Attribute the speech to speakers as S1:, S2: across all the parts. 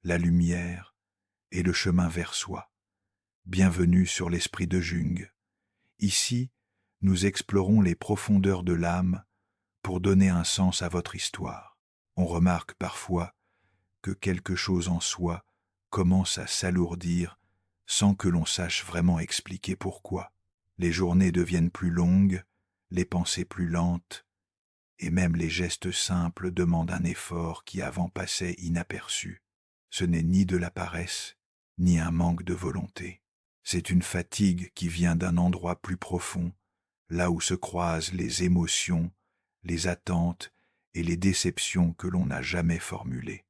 S1: la lumière et le chemin vers soi. Bienvenue sur l'esprit de Jung. Ici, nous explorons les profondeurs de l'âme pour donner un sens à votre histoire. On remarque parfois que quelque chose en soi commence à s'alourdir sans que l'on sache vraiment expliquer pourquoi. Les journées deviennent plus longues, les pensées plus lentes, et même les gestes simples demandent un effort qui avant passait inaperçu. Ce n'est ni de la paresse, ni un manque de volonté. C'est une fatigue qui vient d'un endroit plus profond, là où se croisent les émotions, les attentes et les déceptions que l'on n'a jamais formulées.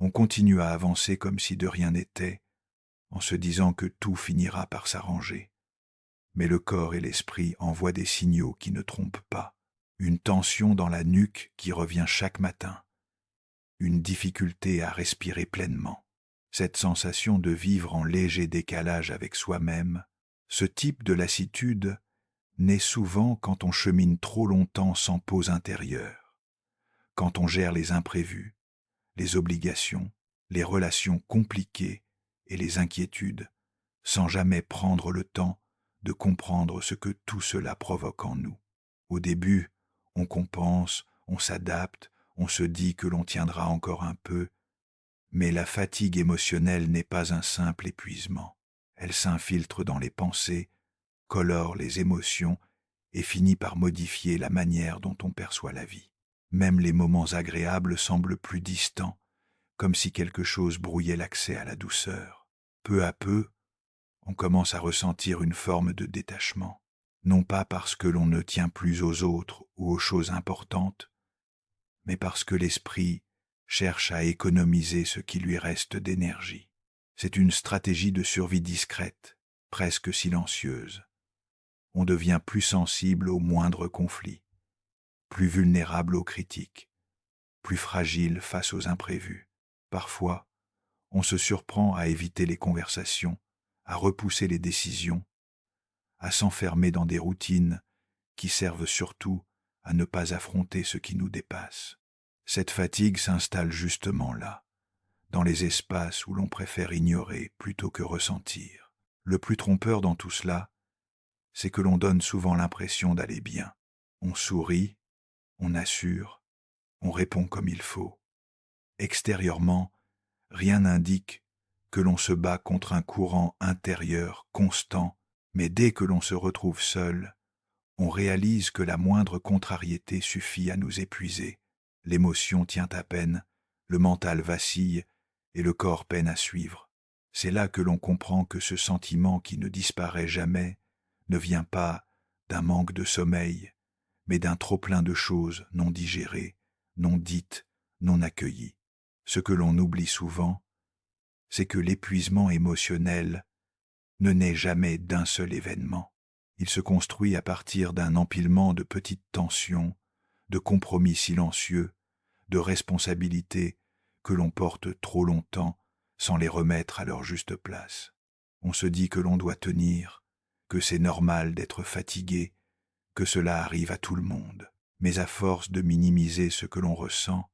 S1: On continue à avancer comme si de rien n'était, en se disant que tout finira par s'arranger. Mais le corps et l'esprit envoient des signaux qui ne trompent pas. Une tension dans la nuque qui revient chaque matin. Une difficulté à respirer pleinement. Cette sensation de vivre en léger décalage avec soi-même, ce type de lassitude naît souvent quand on chemine trop longtemps sans pause intérieure, quand on gère les imprévus, les obligations, les relations compliquées et les inquiétudes, sans jamais prendre le temps de comprendre ce que tout cela provoque en nous. Au début, on compense, on s'adapte, on se dit que l'on tiendra encore un peu, mais la fatigue émotionnelle n'est pas un simple épuisement. Elle s'infiltre dans les pensées, colore les émotions et finit par modifier la manière dont on perçoit la vie. Même les moments agréables semblent plus distants, comme si quelque chose brouillait l'accès à la douceur. Peu à peu, on commence à ressentir une forme de détachement, non pas parce que l'on ne tient plus aux autres ou aux choses importantes, mais parce que l'esprit cherche à économiser ce qui lui reste d'énergie. C'est une stratégie de survie discrète, presque silencieuse. On devient plus sensible aux moindres conflits, plus vulnérable aux critiques, plus fragile face aux imprévus. Parfois, on se surprend à éviter les conversations, à repousser les décisions, à s'enfermer dans des routines qui servent surtout à ne pas affronter ce qui nous dépasse. Cette fatigue s'installe justement là, dans les espaces où l'on préfère ignorer plutôt que ressentir. Le plus trompeur dans tout cela, c'est que l'on donne souvent l'impression d'aller bien. On sourit, on assure, on répond comme il faut. Extérieurement, rien n'indique que l'on se bat contre un courant intérieur constant, mais dès que l'on se retrouve seul, on réalise que la moindre contrariété suffit à nous épuiser. L'émotion tient à peine, le mental vacille et le corps peine à suivre. C'est là que l'on comprend que ce sentiment qui ne disparaît jamais ne vient pas d'un manque de sommeil, mais d'un trop-plein de choses non digérées, non dites, non accueillies. Ce que l'on oublie souvent, c'est que l'épuisement émotionnel ne naît jamais d'un seul événement. Il se construit à partir d'un empilement de petites tensions, de compromis silencieux, de responsabilités que l'on porte trop longtemps sans les remettre à leur juste place. On se dit que l'on doit tenir, que c'est normal d'être fatigué, que cela arrive à tout le monde. Mais à force de minimiser ce que l'on ressent,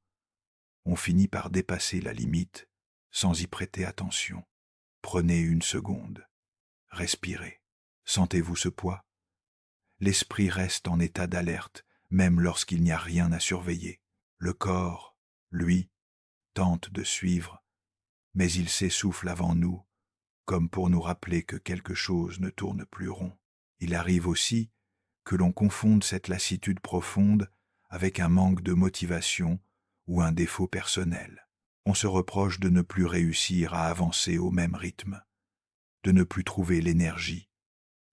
S1: on finit par dépasser la limite sans y prêter attention. Prenez une seconde. Respirez. Sentez-vous ce poids? L'esprit reste en état d'alerte, même lorsqu'il n'y a rien à surveiller. Le corps, lui, tente de suivre, mais il s'essouffle avant nous, comme pour nous rappeler que quelque chose ne tourne plus rond. Il arrive aussi que l'on confonde cette lassitude profonde avec un manque de motivation ou un défaut personnel. On se reproche de ne plus réussir à avancer au même rythme, de ne plus trouver l'énergie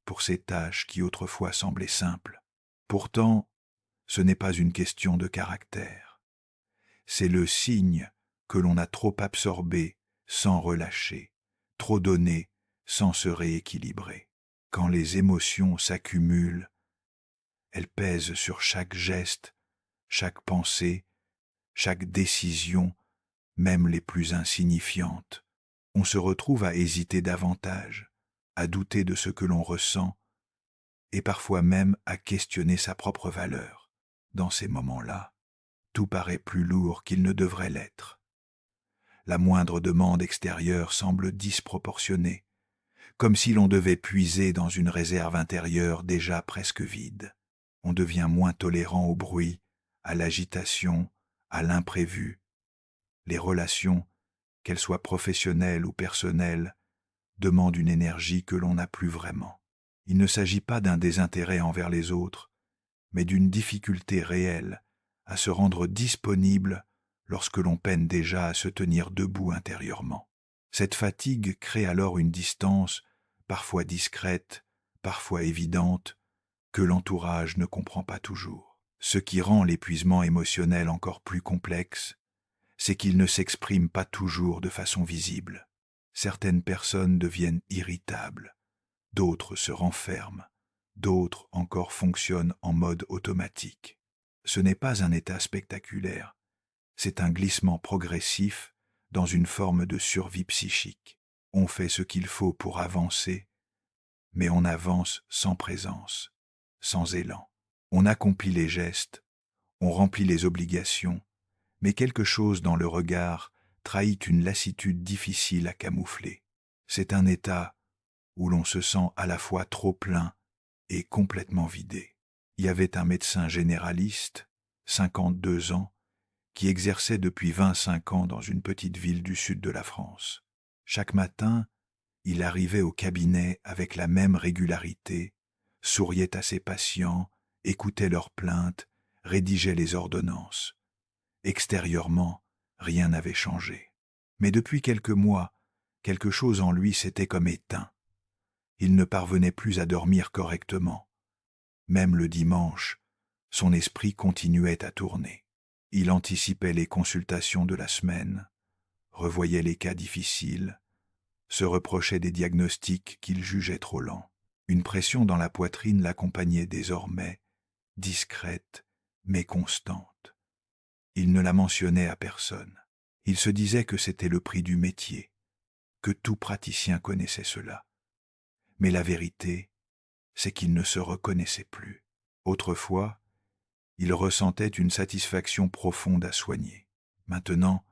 S1: pour ces tâches qui autrefois semblaient simples. Pourtant, ce n'est pas une question de caractère. C'est le signe que l'on a trop absorbé sans relâcher, trop donné sans se rééquilibrer. Quand les émotions s'accumulent, elles pèsent sur chaque geste, chaque pensée, chaque décision, même les plus insignifiantes. On se retrouve à hésiter davantage, à douter de ce que l'on ressent, et parfois même à questionner sa propre valeur. Dans ces moments-là, tout paraît plus lourd qu'il ne devrait l'être. La moindre demande extérieure semble disproportionnée, comme si l'on devait puiser dans une réserve intérieure déjà presque vide. On devient moins tolérant au bruit, à l'agitation, à l'imprévu. Les relations, qu'elles soient professionnelles ou personnelles, demandent une énergie que l'on n'a plus vraiment. Il ne s'agit pas d'un désintérêt envers les autres, mais d'une difficulté réelle à se rendre disponible lorsque l'on peine déjà à se tenir debout intérieurement. Cette fatigue crée alors une distance, parfois discrète, parfois évidente, que l'entourage ne comprend pas toujours. Ce qui rend l'épuisement émotionnel encore plus complexe, c'est qu'il ne s'exprime pas toujours de façon visible. Certaines personnes deviennent irritables, d'autres se renferment, d'autres encore fonctionnent en mode automatique. Ce n'est pas un état spectaculaire, c'est un glissement progressif dans une forme de survie psychique. On fait ce qu'il faut pour avancer, mais on avance sans présence, sans élan. On accomplit les gestes, on remplit les obligations, mais quelque chose dans le regard trahit une lassitude difficile à camoufler. C'est un état où l'on se sent à la fois trop plein et complètement vidé. Il y avait un médecin généraliste, 52 ans, qui exerçait depuis 25 ans dans une petite ville du sud de la France. Chaque matin, il arrivait au cabinet avec la même régularité, souriait à ses patients, écoutait leurs plaintes, rédigeait les ordonnances. Extérieurement, rien n'avait changé. Mais depuis quelques mois, quelque chose en lui s'était comme éteint. Il ne parvenait plus à dormir correctement. Même le dimanche, son esprit continuait à tourner. Il anticipait les consultations de la semaine, revoyait les cas difficiles, se reprochait des diagnostics qu'il jugeait trop lents. Une pression dans la poitrine l'accompagnait désormais, discrète mais constante. Il ne la mentionnait à personne. Il se disait que c'était le prix du métier, que tout praticien connaissait cela. Mais la vérité, c'est qu'il ne se reconnaissait plus. Autrefois, il ressentait une satisfaction profonde à soigner. Maintenant,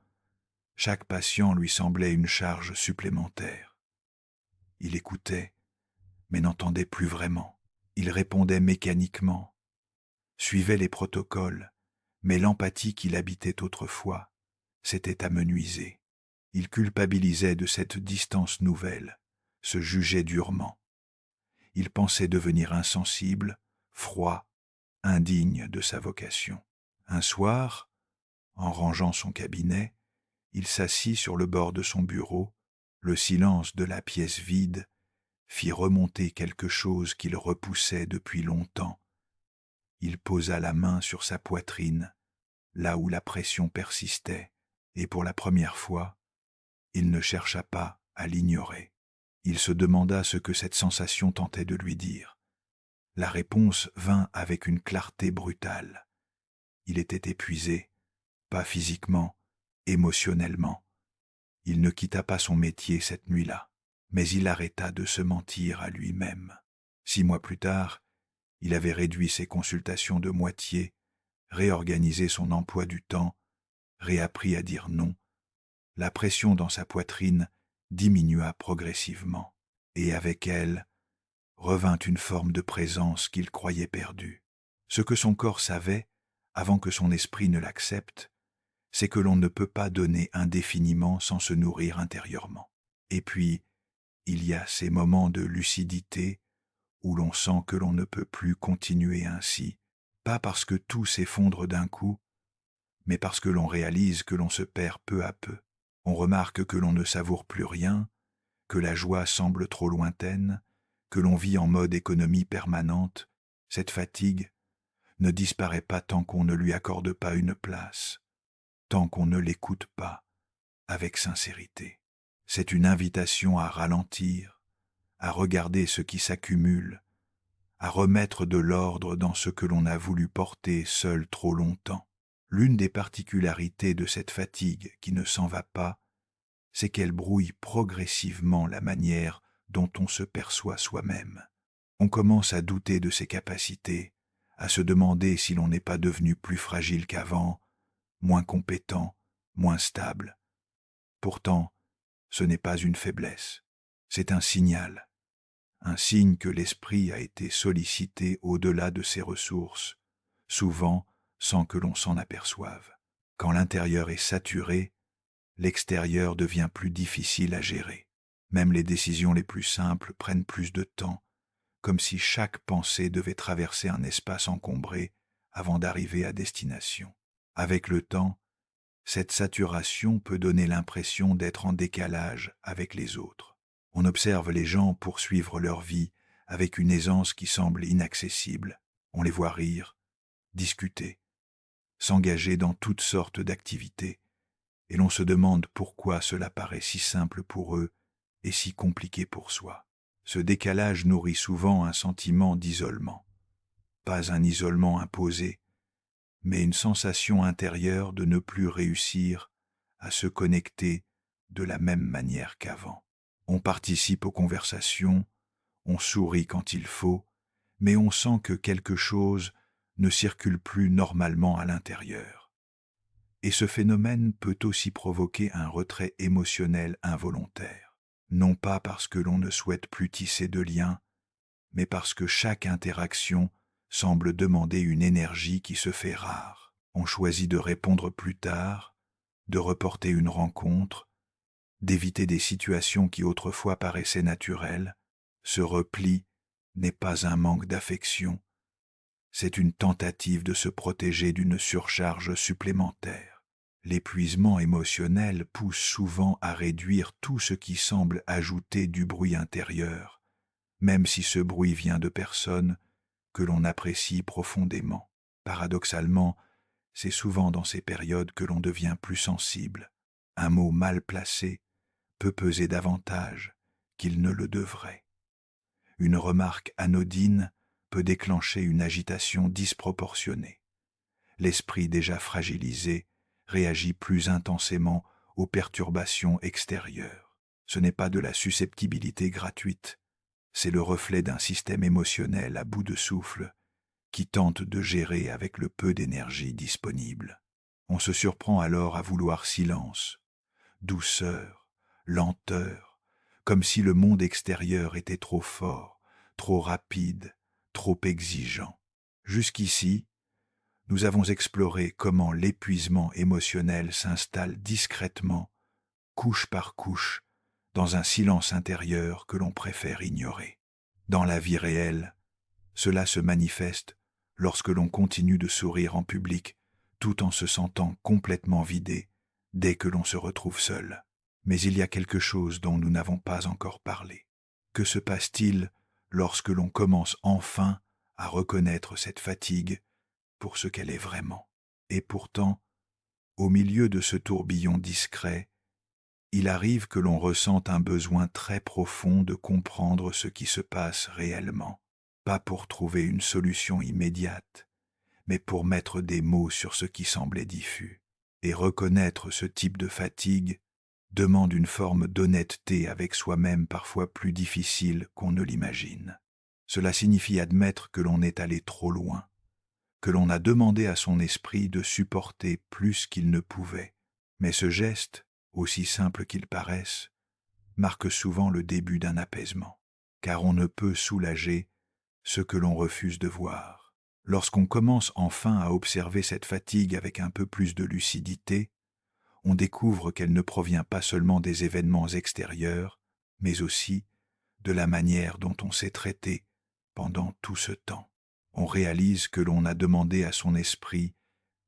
S1: chaque patient lui semblait une charge supplémentaire. Il écoutait, mais n'entendait plus vraiment. Il répondait mécaniquement, suivait les protocoles, mais l'empathie qui l'habitait autrefois s'était amenuisée. Il culpabilisait de cette distance nouvelle, se jugeait durement. Il pensait devenir insensible, froid, indigne de sa vocation. Un soir, en rangeant son cabinet, il s'assit sur le bord de son bureau, le silence de la pièce vide fit remonter quelque chose qu'il repoussait depuis longtemps. Il posa la main sur sa poitrine, là où la pression persistait, et pour la première fois, il ne chercha pas à l'ignorer. Il se demanda ce que cette sensation tentait de lui dire. La réponse vint avec une clarté brutale. Il était épuisé, pas physiquement, émotionnellement. Il ne quitta pas son métier cette nuit-là, mais il arrêta de se mentir à lui-même. 6 mois plus tard, il avait réduit ses consultations de moitié, réorganisé son emploi du temps, réappris à dire non. La pression dans sa poitrine diminua progressivement, et avec elle revint une forme de présence qu'il croyait perdue. Ce que son corps savait, avant que son esprit ne l'accepte, c'est que l'on ne peut pas donner indéfiniment sans se nourrir intérieurement. Et puis, il y a ces moments de lucidité où l'on sent que l'on ne peut plus continuer ainsi, pas parce que tout s'effondre d'un coup, mais parce que l'on réalise que l'on se perd peu à peu. On remarque que l'on ne savoure plus rien, que la joie semble trop lointaine, que l'on vit en mode économie permanente. Cette fatigue ne disparaît pas tant qu'on ne lui accorde pas une place, tant qu'on ne l'écoute pas avec sincérité. C'est une invitation à ralentir, à regarder ce qui s'accumule, à remettre de l'ordre dans ce que l'on a voulu porter seul trop longtemps. L'une des particularités de cette fatigue qui ne s'en va pas, c'est qu'elle brouille progressivement la manière dont on se perçoit soi-même. On commence à douter de ses capacités, à se demander si l'on n'est pas devenu plus fragile qu'avant, moins compétent, moins stable. Pourtant, ce n'est pas une faiblesse, c'est un signal, un signe que l'esprit a été sollicité au-delà de ses ressources, souvent sans que l'on s'en aperçoive. Quand l'intérieur est saturé, l'extérieur devient plus difficile à gérer. Même les décisions les plus simples prennent plus de temps, comme si chaque pensée devait traverser un espace encombré avant d'arriver à destination. Avec le temps, cette saturation peut donner l'impression d'être en décalage avec les autres. On observe les gens poursuivre leur vie avec une aisance qui semble inaccessible. On les voit rire, discuter, s'engager dans toutes sortes d'activités, et l'on se demande pourquoi cela paraît si simple pour eux et si compliqué pour soi. Ce décalage nourrit souvent un sentiment d'isolement. Pas un isolement imposé, mais une sensation intérieure de ne plus réussir à se connecter de la même manière qu'avant. On participe aux conversations, on sourit quand il faut, mais on sent que quelque chose ne circule plus normalement à l'intérieur. Et ce phénomène peut aussi provoquer un retrait émotionnel involontaire, non pas parce que l'on ne souhaite plus tisser de liens, mais parce que chaque interaction semble demander une énergie qui se fait rare. On choisit de répondre plus tard, de reporter une rencontre, d'éviter des situations qui autrefois paraissaient naturelles. Ce repli n'est pas un manque d'affection, c'est une tentative de se protéger d'une surcharge supplémentaire. L'épuisement émotionnel pousse souvent à réduire tout ce qui semble ajouter du bruit intérieur, même si ce bruit vient de personnes que l'on apprécie profondément. Paradoxalement, c'est souvent dans ces périodes que l'on devient plus sensible. Un mot mal placé peut peser davantage qu'il ne le devrait. Une remarque anodine peut déclencher une agitation disproportionnée. L'esprit déjà fragilisé réagit plus intensément aux perturbations extérieures. Ce n'est pas de la susceptibilité gratuite, c'est le reflet d'un système émotionnel à bout de souffle qui tente de gérer avec le peu d'énergie disponible. On se surprend alors à vouloir silence, douceur, lenteur, comme si le monde extérieur était trop fort, trop rapide, trop exigeant. Jusqu'ici, nous avons exploré comment l'épuisement émotionnel s'installe discrètement, couche par couche, dans un silence intérieur que l'on préfère ignorer. Dans la vie réelle, cela se manifeste lorsque l'on continue de sourire en public tout en se sentant complètement vidé dès que l'on se retrouve seul. Mais il y a quelque chose dont nous n'avons pas encore parlé. Que se passe-t-il lorsque l'on commence enfin à reconnaître cette fatigue pour ce qu'elle est vraiment? Et pourtant, au milieu de ce tourbillon discret, il arrive que l'on ressente un besoin très profond de comprendre ce qui se passe réellement, pas pour trouver une solution immédiate, mais pour mettre des mots sur ce qui semblait diffus. Et reconnaître ce type de fatigue demande une forme d'honnêteté avec soi-même parfois plus difficile qu'on ne l'imagine. Cela signifie admettre que l'on est allé trop loin, que l'on a demandé à son esprit de supporter plus qu'il ne pouvait. Mais ce geste, aussi simple qu'il paraisse, marque souvent le début d'un apaisement, car on ne peut soulager ce que l'on refuse de voir. Lorsqu'on commence enfin à observer cette fatigue avec un peu plus de lucidité, on découvre qu'elle ne provient pas seulement des événements extérieurs, mais aussi de la manière dont on s'est traité pendant tout ce temps. On réalise que l'on a demandé à son esprit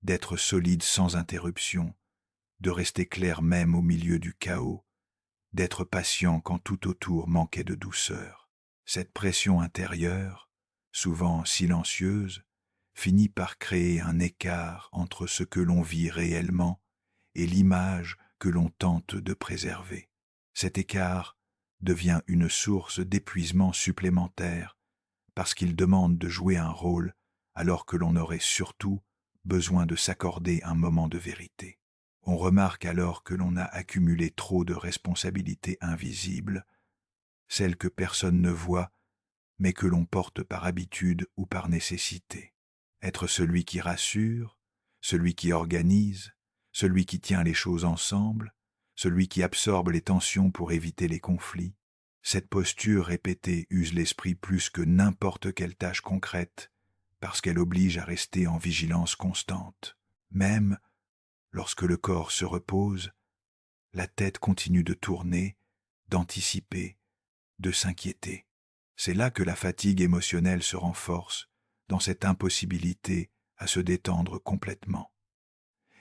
S1: d'être solide sans interruption, de rester clair même au milieu du chaos, d'être patient quand tout autour manquait de douceur. Cette pression intérieure, souvent silencieuse, finit par créer un écart entre ce que l'on vit réellement et l'image que l'on tente de préserver. Cet écart devient une source d'épuisement supplémentaire parce qu'il demande de jouer un rôle alors que l'on aurait surtout besoin de s'accorder un moment de vérité. On remarque alors que l'on a accumulé trop de responsabilités invisibles, celles que personne ne voit, mais que l'on porte par habitude ou par nécessité. Être celui qui rassure, celui qui organise, celui qui tient les choses ensemble, celui qui absorbe les tensions pour éviter les conflits. Cette posture répétée use l'esprit plus que n'importe quelle tâche concrète, parce qu'elle oblige à rester en vigilance constante. Même lorsque le corps se repose, la tête continue de tourner, d'anticiper, de s'inquiéter. C'est là que la fatigue émotionnelle se renforce, dans cette impossibilité à se détendre complètement.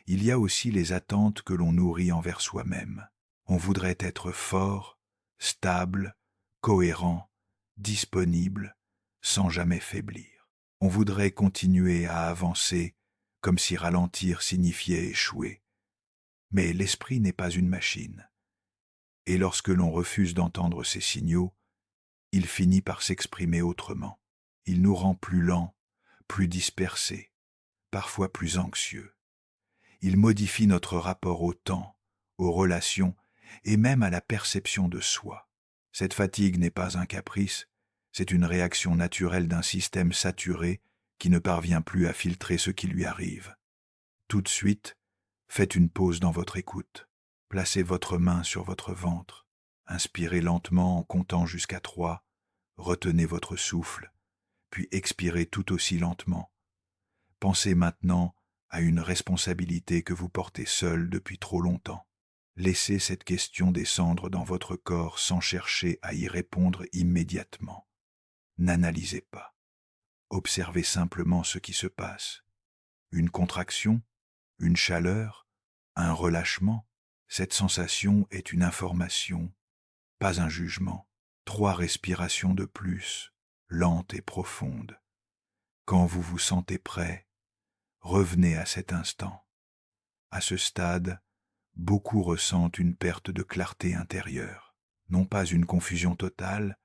S1: Il y a aussi les attentes que l'on nourrit envers soi-même. On voudrait être fort, stable, cohérent, disponible, sans jamais faiblir. On voudrait continuer à avancer, comme si ralentir signifiait échouer. Mais l'esprit n'est pas une machine. Et lorsque l'on refuse d'entendre ces signaux, il finit par s'exprimer autrement. Il nous rend plus lents, plus dispersés, parfois plus anxieux. Il modifie notre rapport au temps, aux relations et même à la perception de soi. Cette fatigue n'est pas un caprice, c'est une réaction naturelle d'un système saturé qui ne parvient plus à filtrer ce qui lui arrive. Tout de suite, faites une pause dans votre écoute. Placez votre main sur votre ventre. Inspirez lentement en comptant jusqu'à 3. Retenez votre souffle, puis expirez tout aussi lentement. Pensez maintenant à une responsabilité que vous portez seul depuis trop longtemps. Laissez cette question descendre dans votre corps sans chercher à y répondre immédiatement. N'analysez pas. Observez simplement ce qui se passe. Une contraction, une chaleur, un relâchement. Cette sensation est une information, pas un jugement. 3 respirations de plus, lentes et profondes. Quand vous vous sentez prêt, revenez à cet instant. À ce stade, beaucoup ressentent une perte de clarté intérieure. Non pas une confusion totale,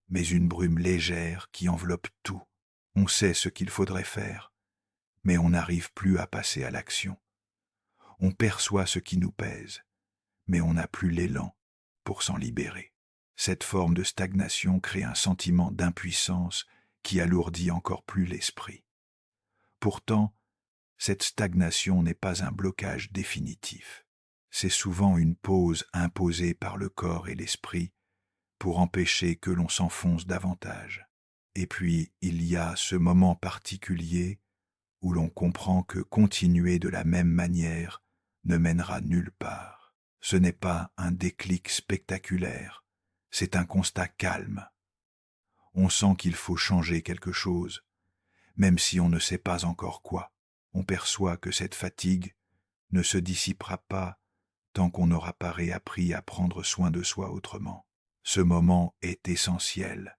S1: mais une brume légère qui enveloppe tout. On sait ce qu'il faudrait faire, mais on n'arrive plus à passer à l'action. On perçoit ce qui nous pèse, mais on n'a plus l'élan pour s'en libérer. Cette forme de stagnation crée un sentiment d'impuissance qui alourdit encore plus l'esprit. Pourtant, cette stagnation n'est pas un blocage définitif. C'est souvent une pause imposée par le corps et l'esprit pour empêcher que l'on s'enfonce davantage. Et puis, il y a ce moment particulier où l'on comprend que continuer de la même manière ne mènera nulle part. Ce n'est pas un déclic spectaculaire, c'est un constat calme. On sent qu'il faut changer quelque chose, même si on ne sait pas encore quoi. On perçoit que cette fatigue ne se dissipera pas tant qu'on n'aura pas réappris à prendre soin de soi autrement. Ce moment est essentiel,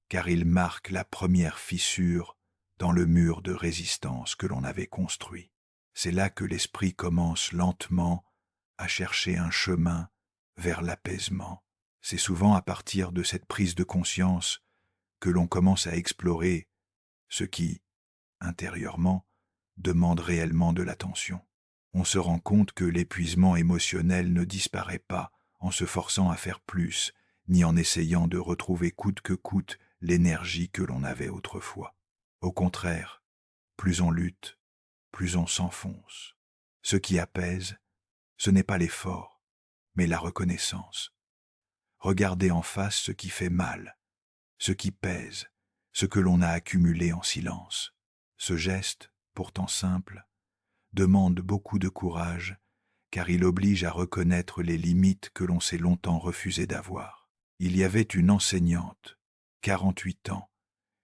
S1: car il marque la première fissure dans le mur de résistance que l'on avait construit. C'est là que l'esprit commence lentement à chercher un chemin vers l'apaisement. C'est souvent à partir de cette prise de conscience que l'on commence à explorer ce qui, intérieurement, demande réellement de l'attention. On se rend compte que l'épuisement émotionnel ne disparaît pas en se forçant à faire plus, ni en essayant de retrouver coûte que coûte l'énergie que l'on avait autrefois. Au contraire, plus on lutte, plus on s'enfonce. Ce qui apaise, ce n'est pas l'effort, mais la reconnaissance. Regardez en face ce qui fait mal, ce qui pèse, ce que l'on a accumulé en silence. Ce geste, pourtant simple, demande beaucoup de courage, car il oblige à reconnaître les limites que l'on s'est longtemps refusé d'avoir. Il y avait une enseignante, 48 ans,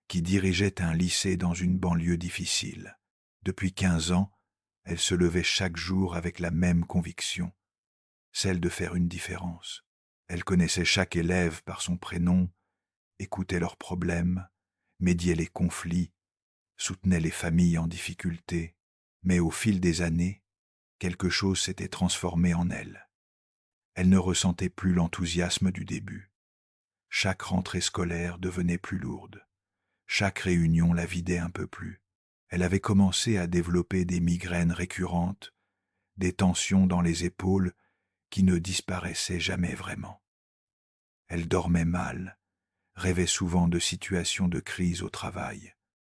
S1: qui dirigeait un lycée dans une banlieue difficile. Depuis 15 ans, elle se levait chaque jour avec la même conviction, celle de faire une différence. Elle connaissait chaque élève par son prénom, écoutait leurs problèmes, médiait les conflits, soutenait les familles en difficulté. Mais au fil des années, quelque chose s'était transformé en elle. Elle ne ressentait plus l'enthousiasme du début. Chaque rentrée scolaire devenait plus lourde. Chaque réunion la vidait un peu plus. Elle avait commencé à développer des migraines récurrentes, des tensions dans les épaules qui ne disparaissaient jamais vraiment. Elle dormait mal, rêvait souvent de situations de crise au travail.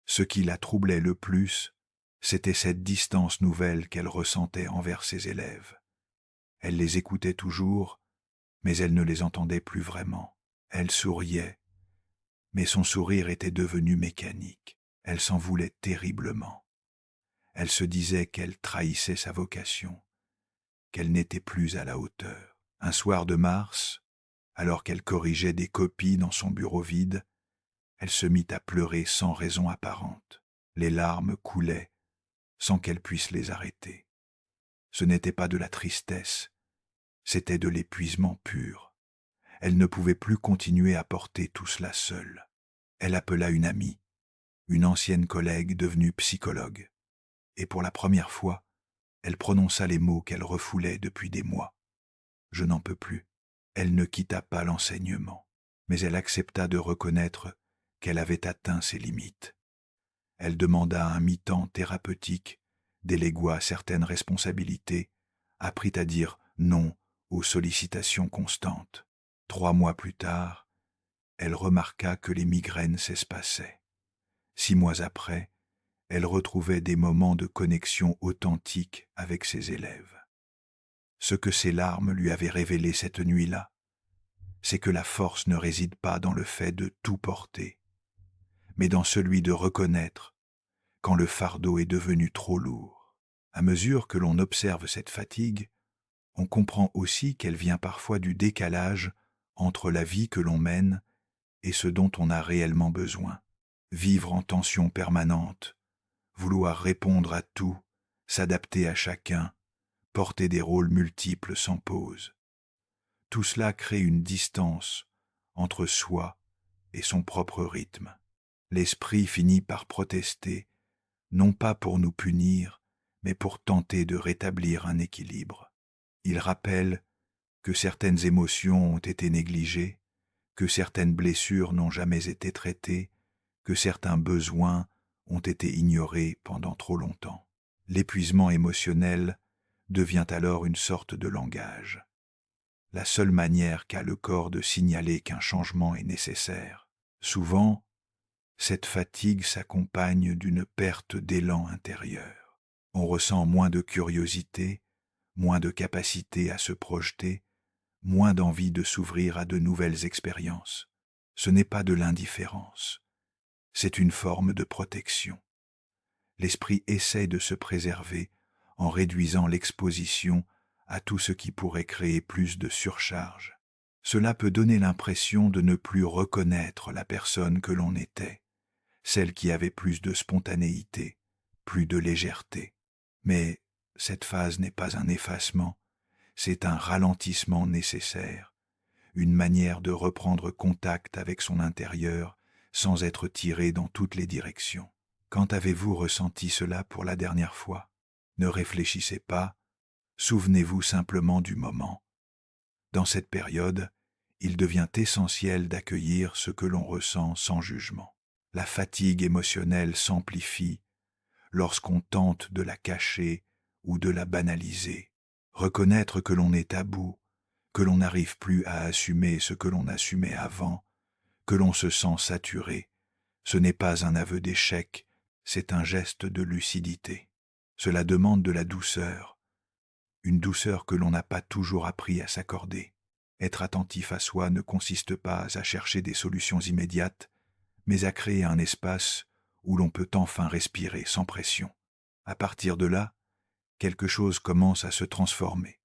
S1: Ce qui la troublait le plus, c'était cette distance nouvelle qu'elle ressentait envers ses élèves. Elle les écoutait toujours, mais elle ne les entendait plus vraiment. Elle souriait, mais son sourire était devenu mécanique. Elle s'en voulait terriblement. Elle se disait qu'elle trahissait sa vocation, qu'elle n'était plus à la hauteur. Un soir de mars, alors qu'elle corrigeait des copies dans son bureau vide, elle se mit à pleurer sans raison apparente. Les larmes coulaient sans qu'elle puisse les arrêter. Ce n'était pas de la tristesse, c'était de l'épuisement pur. Elle ne pouvait plus continuer à porter tout cela seule. Elle appela une amie, une ancienne collègue devenue psychologue, et pour la première fois, elle prononça les mots qu'elle refoulait depuis des mois. « Je n'en peux plus ». Elle ne quitta pas l'enseignement, mais elle accepta de reconnaître qu'elle avait atteint ses limites. Elle demanda un mi-temps thérapeutique, délégua certaines responsabilités, apprit à dire non aux sollicitations constantes. 3 mois plus tard, elle remarqua que les migraines s'espaçaient. 6 mois après, elle retrouvait des moments de connexion authentique avec ses élèves. Ce que ses larmes lui avaient révélé cette nuit-là, c'est que la force ne réside pas dans le fait de tout porter, mais dans celui de reconnaître quand le fardeau est devenu trop lourd. À mesure que l'on observe cette fatigue, on comprend aussi qu'elle vient parfois du décalage entre la vie que l'on mène et ce dont on a réellement besoin. Vivre en tension permanente, vouloir répondre à tout, s'adapter à chacun, porter des rôles multiples sans pause. Tout cela crée une distance entre soi et son propre rythme. L'esprit finit par protester, non pas pour nous punir, mais pour tenter de rétablir un équilibre. Il rappelle que certaines émotions ont été négligées, que certaines blessures n'ont jamais été traitées, que certains besoins ont été ignorés pendant trop longtemps. L'épuisement émotionnel devient alors une sorte de langage, la seule manière qu'a le corps de signaler qu'un changement est nécessaire. Souvent, cette fatigue s'accompagne d'une perte d'élan intérieur. On ressent moins de curiosité, moins de capacité à se projeter, moins d'envie de s'ouvrir à de nouvelles expériences. Ce n'est pas de l'indifférence, c'est une forme de protection. L'esprit essaie de se préserver en réduisant l'exposition à tout ce qui pourrait créer plus de surcharge. Cela peut donner l'impression de ne plus reconnaître la personne que l'on était, celle qui avait plus de spontanéité, plus de légèreté. Mais cette phase n'est pas un effacement, c'est un ralentissement nécessaire, une manière de reprendre contact avec son intérieur sans être tiré dans toutes les directions. Quand avez-vous ressenti cela pour la dernière fois? Ne réfléchissez pas, souvenez-vous simplement du moment. Dans cette période, il devient essentiel d'accueillir ce que l'on ressent sans jugement. La fatigue émotionnelle s'amplifie lorsqu'on tente de la cacher ou de la banaliser. Reconnaître que l'on est à bout, que l'on n'arrive plus à assumer ce que l'on assumait avant, que l'on se sent saturé, ce n'est pas un aveu d'échec, c'est un geste de lucidité. Cela demande de la douceur, une douceur que l'on n'a pas toujours appris à s'accorder. Être attentif à soi ne consiste pas à chercher des solutions immédiates, mais à créer un espace où l'on peut enfin respirer sans pression. À partir de là, quelque chose commence à se transformer.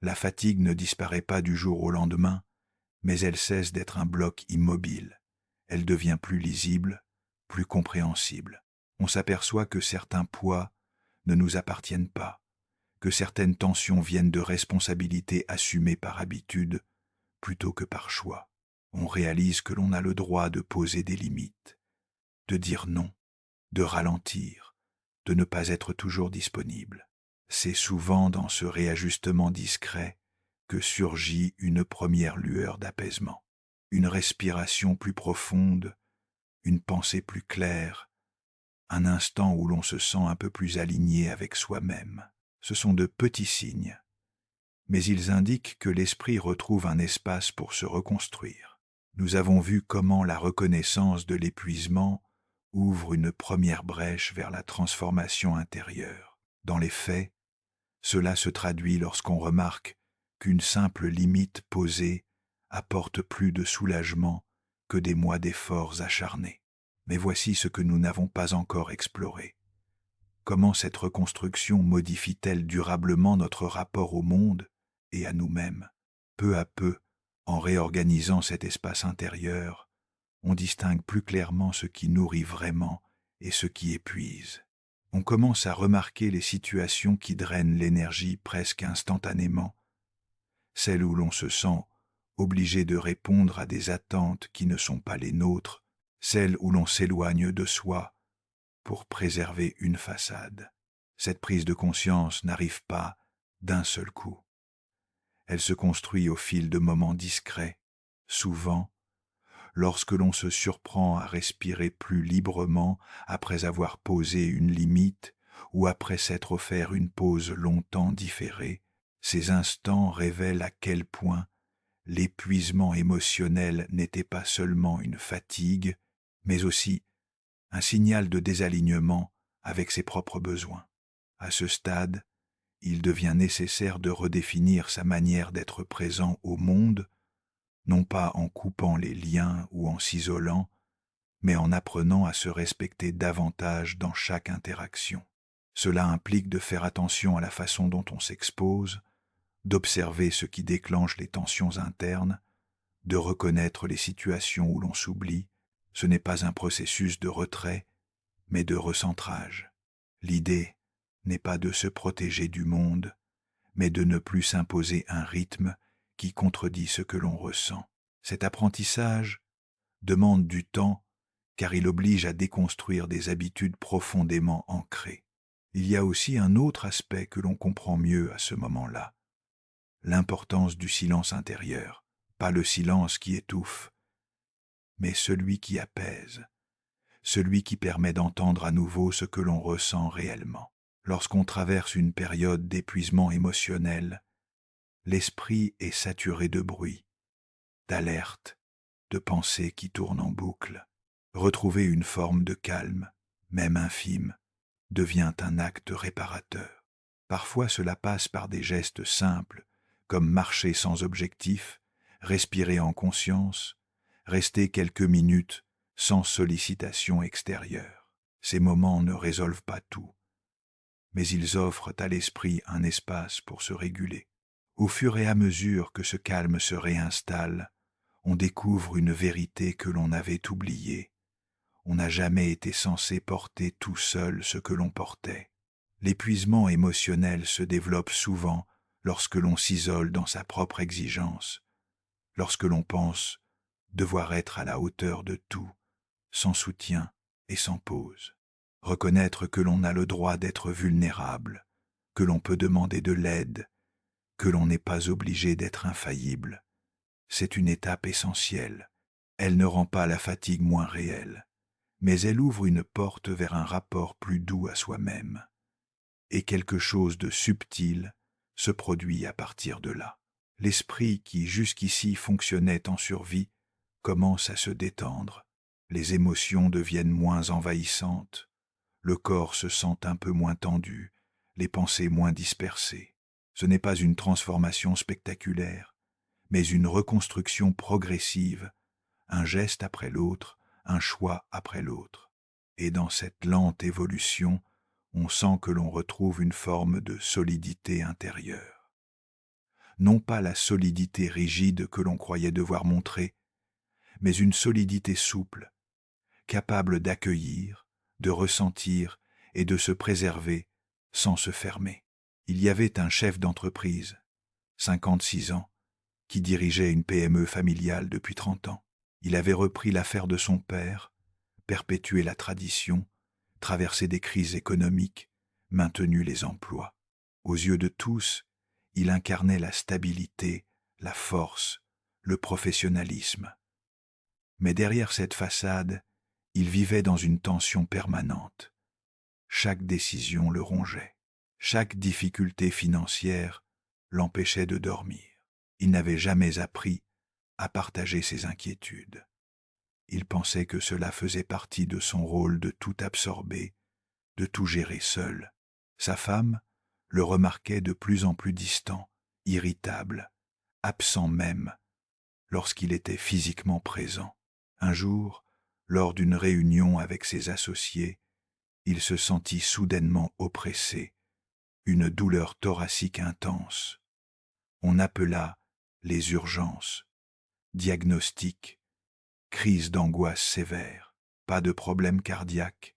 S1: La fatigue ne disparaît pas du jour au lendemain, mais elle cesse d'être un bloc immobile. Elle devient plus lisible, plus compréhensible. On s'aperçoit que certains poids ne nous appartiennent pas, que certaines tensions viennent de responsabilités assumées par habitude plutôt que par choix. On réalise que l'on a le droit de poser des limites, de dire non, de ralentir, de ne pas être toujours disponible. C'est souvent dans ce réajustement discret que surgit une première lueur d'apaisement, une respiration plus profonde, une pensée plus claire, un instant où l'on se sent un peu plus aligné avec soi-même. Ce sont de petits signes, mais ils indiquent que l'esprit retrouve un espace pour se reconstruire. Nous avons vu comment la reconnaissance de l'épuisement ouvre une première brèche vers la transformation intérieure. Dans les faits, cela se traduit lorsqu'on remarque qu'une simple limite posée apporte plus de soulagement que des mois d'efforts acharnés. Mais voici ce que nous n'avons pas encore exploré. Comment cette reconstruction modifie-t-elle durablement notre rapport au monde et à nous-mêmes? Peu à peu, en réorganisant cet espace intérieur, on distingue plus clairement ce qui nourrit vraiment et ce qui épuise. On commence à remarquer les situations qui drainent l'énergie presque instantanément, celles où l'on se sent obligé de répondre à des attentes qui ne sont pas les nôtres, celles où l'on s'éloigne de soi pour préserver une façade. Cette prise de conscience n'arrive pas d'un seul coup. Elle se construit au fil de moments discrets, souvent lorsque l'on se surprend à respirer plus librement après avoir posé une limite ou après s'être offert une pause longtemps différée. Ces instants révèlent à quel point l'épuisement émotionnel n'était pas seulement une fatigue, mais aussi un signal de désalignement avec ses propres besoins. À ce stade, il devient nécessaire de redéfinir sa manière d'être présent au monde, non pas en coupant les liens ou en s'isolant, mais en apprenant à se respecter davantage dans chaque interaction. Cela implique de faire attention à la façon dont on s'expose, d'observer ce qui déclenche les tensions internes, de reconnaître les situations où l'on s'oublie. Ce n'est pas un processus de retrait, mais de recentrage. L'idée n'est pas de se protéger du monde, mais de ne plus s'imposer un rythme qui contredit ce que l'on ressent. Cet apprentissage demande du temps car il oblige à déconstruire des habitudes profondément ancrées. Il y a aussi un autre aspect que l'on comprend mieux à ce moment-là, l'importance du silence intérieur, pas le silence qui étouffe, mais celui qui apaise, celui qui permet d'entendre à nouveau ce que l'on ressent réellement. Lorsqu'on traverse une période d'épuisement émotionnel, l'esprit est saturé de bruit, d'alerte, de pensées qui tournent en boucle. Retrouver une forme de calme, même infime, devient un acte réparateur. Parfois cela passe par des gestes simples, comme marcher sans objectif, respirer en conscience, rester quelques minutes sans sollicitation extérieure. Ces moments ne résolvent pas tout, mais ils offrent à l'esprit un espace pour se réguler. Au fur et à mesure que ce calme se réinstalle, on découvre une vérité que l'on avait oubliée. On n'a jamais été censé porter tout seul ce que l'on portait. L'épuisement émotionnel se développe souvent lorsque l'on s'isole dans sa propre exigence, lorsque l'on pense devoir être à la hauteur de tout, sans soutien et sans pause. Reconnaître que l'on a le droit d'être vulnérable, que l'on peut demander de l'aide, que l'on n'est pas obligé d'être infaillible, c'est une étape essentielle. Elle ne rend pas la fatigue moins réelle, mais elle ouvre une porte vers un rapport plus doux à soi-même. Et quelque chose de subtil se produit à partir de là. L'esprit qui jusqu'ici fonctionnait en survie commence à se détendre. Les émotions deviennent moins envahissantes, le corps se sent un peu moins tendu, les pensées moins dispersées. Ce n'est pas une transformation spectaculaire, mais une reconstruction progressive, un geste après l'autre, un choix après l'autre. Et dans cette lente évolution, on sent que l'on retrouve une forme de solidité intérieure. Non pas la solidité rigide que l'on croyait devoir montrer, mais une solidité souple, capable d'accueillir, de ressentir et de se préserver sans se fermer. Il y avait un chef d'entreprise, 56 ans, qui dirigeait une PME familiale depuis 30 ans. Il avait repris l'affaire de son père, perpétué la tradition, traversé des crises économiques, maintenu les emplois. Aux yeux de tous, il incarnait la stabilité, la force, le professionnalisme. Mais derrière cette façade, il vivait dans une tension permanente. Chaque décision le rongeait. Chaque difficulté financière l'empêchait de dormir. Il n'avait jamais appris à partager ses inquiétudes. Il pensait que cela faisait partie de son rôle de tout absorber, de tout gérer seul. Sa femme le remarquait de plus en plus distant, irritable, absent même lorsqu'il était physiquement présent. Un jour, lors d'une réunion avec ses associés, il se sentit soudainement oppressé, une douleur thoracique intense. On appela les urgences. Diagnostic, crise d'angoisse sévère, pas de problème cardiaque,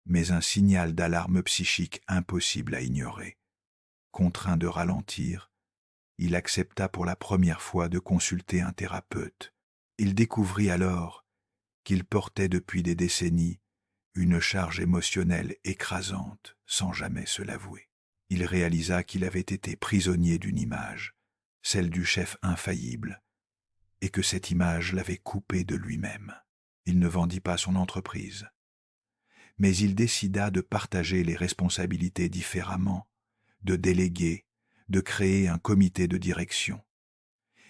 S1: mais un signal d'alarme psychique impossible à ignorer. Contraint de ralentir, il accepta pour la première fois de consulter un thérapeute. Il découvrit alors qu'il portait depuis des décennies une charge émotionnelle écrasante sans jamais se l'avouer. Il réalisa qu'il avait été prisonnier d'une image, celle du chef infaillible, et que cette image l'avait coupé de lui-même. Il ne vendit pas son entreprise, mais il décida de partager les responsabilités différemment, de déléguer, de créer un comité de direction.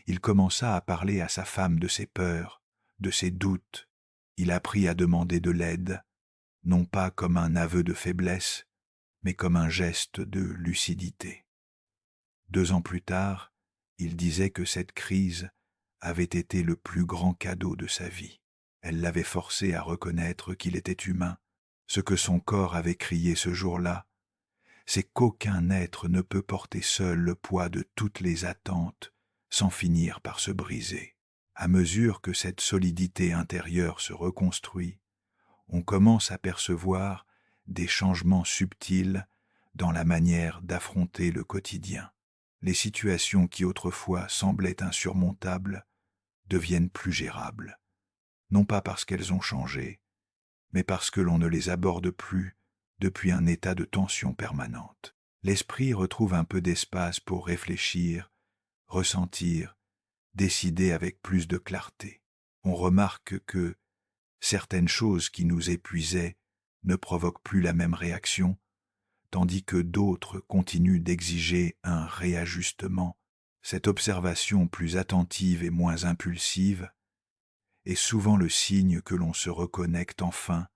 S1: Il commença à parler à sa femme de ses peurs, de ses doutes. Il apprit à demander de l'aide, non pas comme un aveu de faiblesse, mais comme un geste de lucidité. 2 ans plus tard, il disait que cette crise avait été le plus grand cadeau de sa vie. Elle l'avait forcé à reconnaître qu'il était humain. Ce que son corps avait crié ce jour-là, c'est qu'aucun être ne peut porter seul le poids de toutes les attentes sans finir par se briser. À mesure que cette solidité intérieure se reconstruit, on commence à percevoir des changements subtils dans la manière d'affronter le quotidien. Les situations qui autrefois semblaient insurmontables deviennent plus gérables, non pas parce qu'elles ont changé, mais parce que l'on ne les aborde plus depuis un état de tension permanente. L'esprit retrouve un peu d'espace pour réfléchir, ressentir, décider avec plus de clarté. On remarque que certaines choses qui nous épuisaient ne provoquent plus la même réaction, tandis que d'autres continuent d'exiger un réajustement. Cette observation plus attentive et moins impulsive est souvent le signe que l'on se reconnecte enfin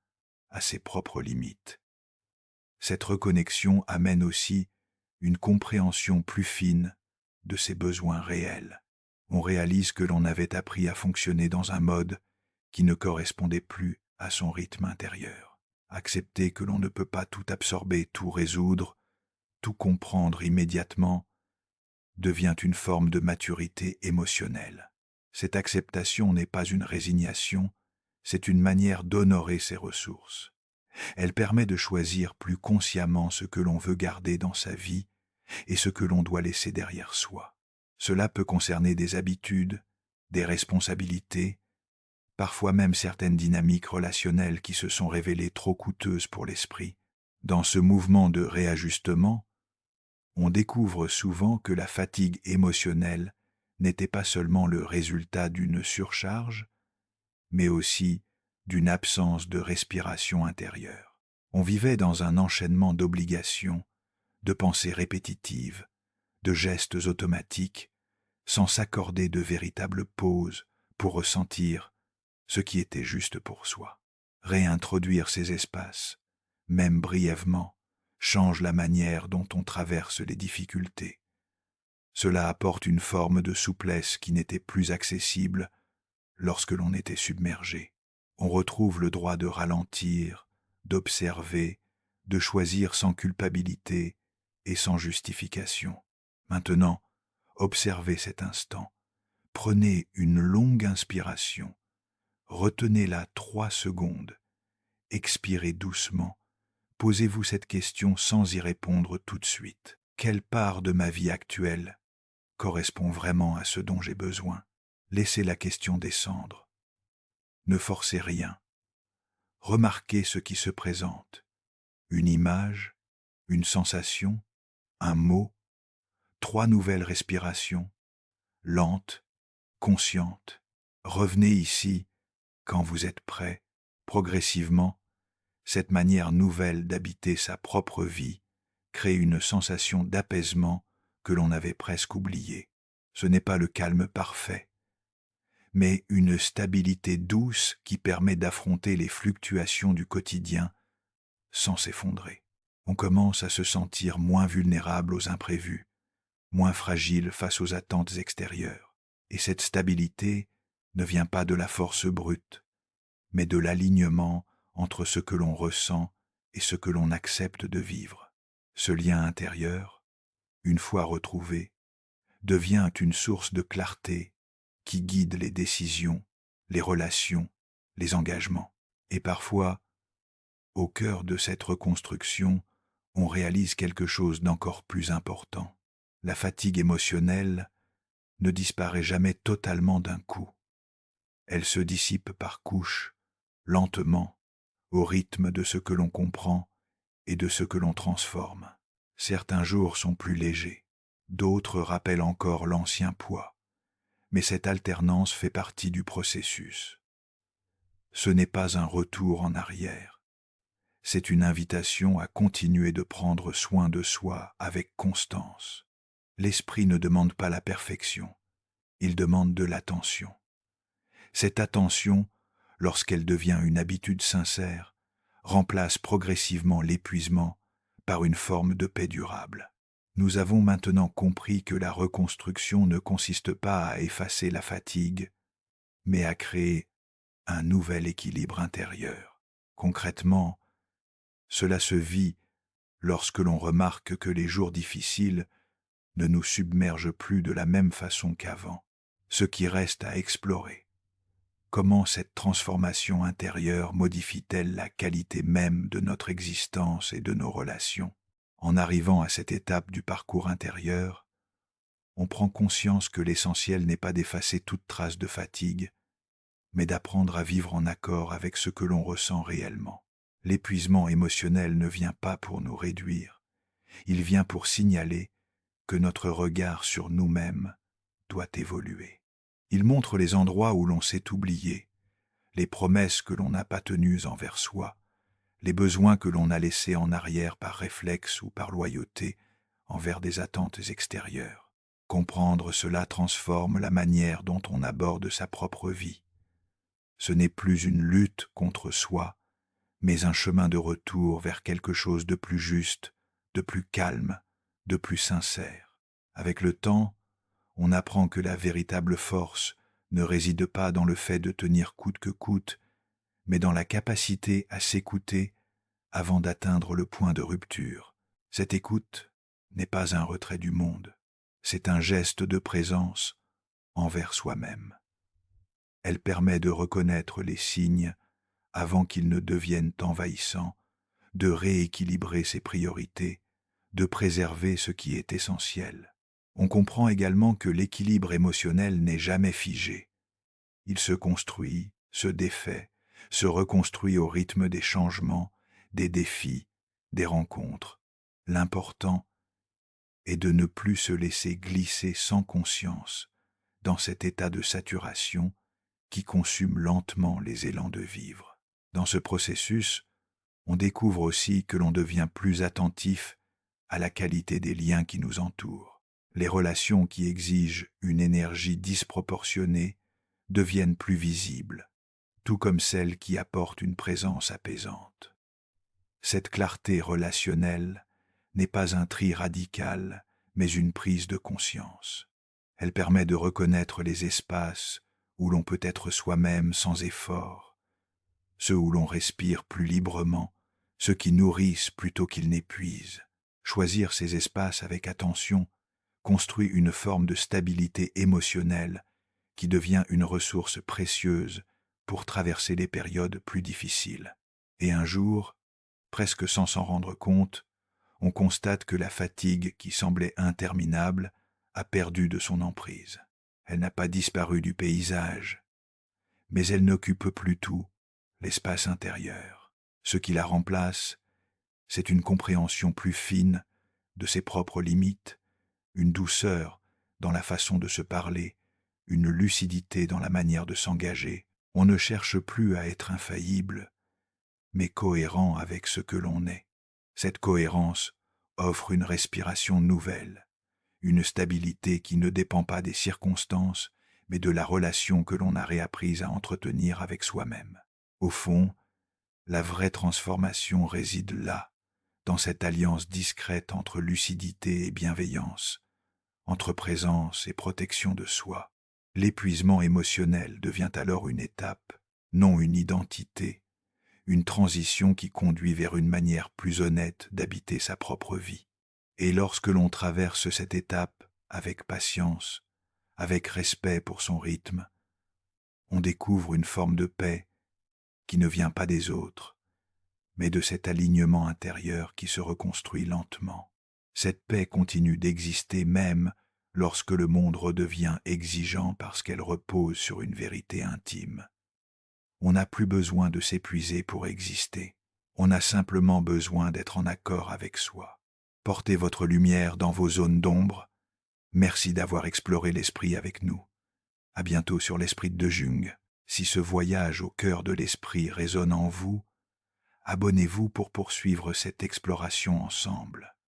S1: à ses propres limites. Cette reconnexion amène aussi une compréhension plus fine de ses besoins réels. On réalise que l'on avait appris à fonctionner dans un mode qui ne correspondait plus à son rythme intérieur. Accepter que l'on ne peut pas tout absorber, tout résoudre, tout comprendre immédiatement, devient une forme de maturité émotionnelle. Cette acceptation n'est pas une résignation, c'est une manière d'honorer ses ressources. Elle permet de choisir plus consciemment ce que l'on veut garder dans sa vie et ce que l'on doit laisser derrière soi. Cela peut concerner des habitudes, des responsabilités, parfois même certaines dynamiques relationnelles qui se sont révélées trop coûteuses pour l'esprit. Dans ce mouvement de réajustement, on découvre souvent que la fatigue émotionnelle n'était pas seulement le résultat d'une surcharge, mais aussi d'une absence de respiration intérieure. On vivait dans un enchaînement d'obligations, de pensées répétitives, de gestes automatiques, sans s'accorder de véritables pauses pour ressentir ce qui était juste pour soi. Réintroduire ces espaces, même brièvement, change la manière dont on traverse les difficultés. Cela apporte une forme de souplesse qui n'était plus accessible lorsque l'on était submergé. On retrouve le droit de ralentir, d'observer, de choisir sans culpabilité et sans justification. Maintenant, observez cet instant. Prenez une longue inspiration. Retenez-la 3 secondes. Expirez doucement. Posez-vous cette question sans y répondre tout de suite. Quelle part de ma vie actuelle correspond vraiment à ce dont j'ai besoin? Laissez la question descendre. Ne forcez rien. Remarquez ce qui se présente. Une image, une sensation, un mot, 3 nouvelles respirations, lentes, conscientes. Revenez ici quand vous êtes prêt, progressivement. Cette manière nouvelle d'habiter sa propre vie crée une sensation d'apaisement que l'on avait presque oubliée. Ce n'est pas le calme parfait, mais une stabilité douce qui permet d'affronter les fluctuations du quotidien sans s'effondrer. On commence à se sentir moins vulnérable aux imprévus, moins fragile face aux attentes extérieures. Et cette stabilité ne vient pas de la force brute, mais de l'alignement entre ce que l'on ressent et ce que l'on accepte de vivre. Ce lien intérieur, une fois retrouvé, devient une source de clarté qui guide les décisions, les relations, les engagements. Et parfois, au cœur de cette reconstruction, on réalise quelque chose d'encore plus important. La fatigue émotionnelle ne disparaît jamais totalement d'un coup. Elle se dissipe par couches, lentement, au rythme de ce que l'on comprend et de ce que l'on transforme. Certains jours sont plus légers, d'autres rappellent encore l'ancien poids, mais cette alternance fait partie du processus. Ce n'est pas un retour en arrière, c'est une invitation à continuer de prendre soin de soi avec constance. L'esprit ne demande pas la perfection, il demande de l'attention. Cette attention, lorsqu'elle devient une habitude sincère, remplace progressivement l'épuisement par une forme de paix durable. Nous avons maintenant compris que la reconstruction ne consiste pas à effacer la fatigue, mais à créer un nouvel équilibre intérieur. Concrètement, cela se vit lorsque l'on remarque que les jours difficiles ne nous submergent plus de la même façon qu'avant. Ce qui reste à explorer. Comment cette transformation intérieure modifie-t-elle la qualité même de notre existence et de nos relations? En arrivant à cette étape du parcours intérieur, on prend conscience que l'essentiel n'est pas d'effacer toute trace de fatigue, mais d'apprendre à vivre en accord avec ce que l'on ressent réellement. L'épuisement émotionnel ne vient pas pour nous réduire, il vient pour signaler que notre regard sur nous-mêmes doit évoluer. Il montre les endroits où l'on s'est oublié, les promesses que l'on n'a pas tenues envers soi, les besoins que l'on a laissés en arrière par réflexe ou par loyauté envers des attentes extérieures. Comprendre cela transforme la manière dont on aborde sa propre vie. Ce n'est plus une lutte contre soi, mais un chemin de retour vers quelque chose de plus juste, de plus calme, de plus sincère. Avec le temps, on apprend que la véritable force ne réside pas dans le fait de tenir coûte que coûte, mais dans la capacité à s'écouter avant d'atteindre le point de rupture. Cette écoute n'est pas un retrait du monde, c'est un geste de présence envers soi-même. Elle permet de reconnaître les signes avant qu'ils ne deviennent envahissants, de rééquilibrer ses priorités, de préserver ce qui est essentiel. On comprend également que l'équilibre émotionnel n'est jamais figé. Il se construit, se défait, se reconstruit au rythme des changements, des défis, des rencontres. L'important est de ne plus se laisser glisser sans conscience dans cet état de saturation qui consume lentement les élans de vivre. Dans ce processus, on découvre aussi que l'on devient plus attentif à la qualité des liens qui nous entourent. Les relations qui exigent une énergie disproportionnée deviennent plus visibles, tout comme celles qui apportent une présence apaisante. Cette clarté relationnelle n'est pas un tri radical, mais une prise de conscience. Elle permet de reconnaître les espaces où l'on peut être soi-même sans effort, ceux où l'on respire plus librement, ceux qui nourrissent plutôt qu'ils n'épuisent. Choisir ces espaces avec attention construit une forme de stabilité émotionnelle qui devient une ressource précieuse pour traverser les périodes plus difficiles. Et un jour, presque sans s'en rendre compte, on constate que la fatigue qui semblait interminable a perdu de son emprise. Elle n'a pas disparu du paysage, mais elle n'occupe plus tout, l'espace intérieur. Ce qui la remplace, c'est une compréhension plus fine de ses propres limites, une douceur dans la façon de se parler, une lucidité dans la manière de s'engager. On ne cherche plus à être infaillible, mais cohérent avec ce que l'on est. Cette cohérence offre une respiration nouvelle, une stabilité qui ne dépend pas des circonstances, mais de la relation que l'on a réapprise à entretenir avec soi-même. Au fond, la vraie transformation réside là, dans cette alliance discrète entre lucidité et bienveillance, entre présence et protection de soi. L'épuisement émotionnel devient alors une étape, non une identité, une transition qui conduit vers une manière plus honnête d'habiter sa propre vie. Et lorsque l'on traverse cette étape avec patience, avec respect pour son rythme, on découvre une forme de paix qui ne vient pas des autres, mais de cet alignement intérieur qui se reconstruit lentement. Cette paix continue d'exister même lorsque le monde redevient exigeant parce qu'elle repose sur une vérité intime. On n'a plus besoin de s'épuiser pour exister. On a simplement besoin d'être en accord avec soi. Portez votre lumière dans vos zones d'ombre. Merci d'avoir exploré l'esprit avec nous. À bientôt sur l'Esprit de Jung. Si ce voyage au cœur de l'esprit résonne en vous, abonnez-vous pour poursuivre cette exploration ensemble.